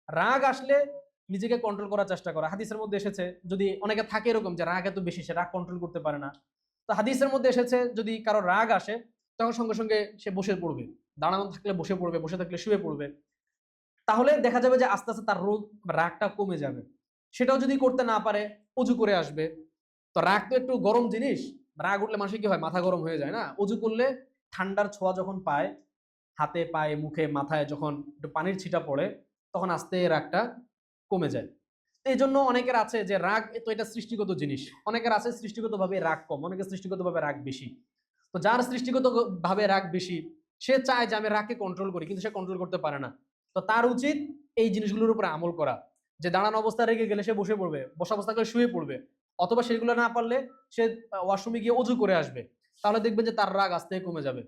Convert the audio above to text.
রাগ আসলে নিজেকে কন্ট্রোল করার চেষ্টা করা। হাদিসের মধ্যে এসেছে, যদি অনেকে থাকে এরকম যে রাগ এত বেশি, সে রাগ কন্ট্রোল করতে পারে না, তো হাদিসের মধ্যে এসেছে যদি কারো রাগ আসে তখন সঙ্গে সঙ্গে সে বসে পড়বে, দাঁড়ানো থাকলে বসে পড়বে, বসে থাকলে শুয়ে পড়বে। তাহলে দেখা যাবে যে আস্তে আস্তে তার রাগটা কমে যাবে। সেটাও যদি করতে না পারে, অজু করে আসবে। তো রাগ তো একটু গরম জিনিস, রাগ উঠলে মানুষের কি হয়, মাথা গরম হয়ে যায় না? অজু করলে ঠান্ডার ছোঁয়া যখন পায়, হাতে পায়ে মুখে মাথায় যখন একটু পানির ছিটা পড়ে, তখন আস্তে রাগটা কমে যায়। এই জন্য অনেকের আছে যে রাগ, তো এটা সৃষ্টিগত জিনিস। অনেকের আছে সৃষ্টিগত ভাবে রাগ কম, অনেকের সৃষ্টিগত ভাবে রাগ বেশি। তো যার সৃষ্টিগত ভাবে রাগ বেশি, সে চায় যে আমি রাগকে কন্ট্রোল করি, কিন্তু সে কন্ট্রোল করতে পারে না। তো তার উচিত এই জিনিসগুলোর উপরে আমল করা, যে দাঁড়ানো অবস্থায় রেগে গেলে সে বসে পড়বে, বসা অবস্থা করে শুয়ে পড়বে, অথবা সেগুলো না পারলে সে ওয়াশরুমে গিয়ে অজু করে আসবে। তাহলে দেখবেন যে তার রাগ আস্তে কমে যাবে।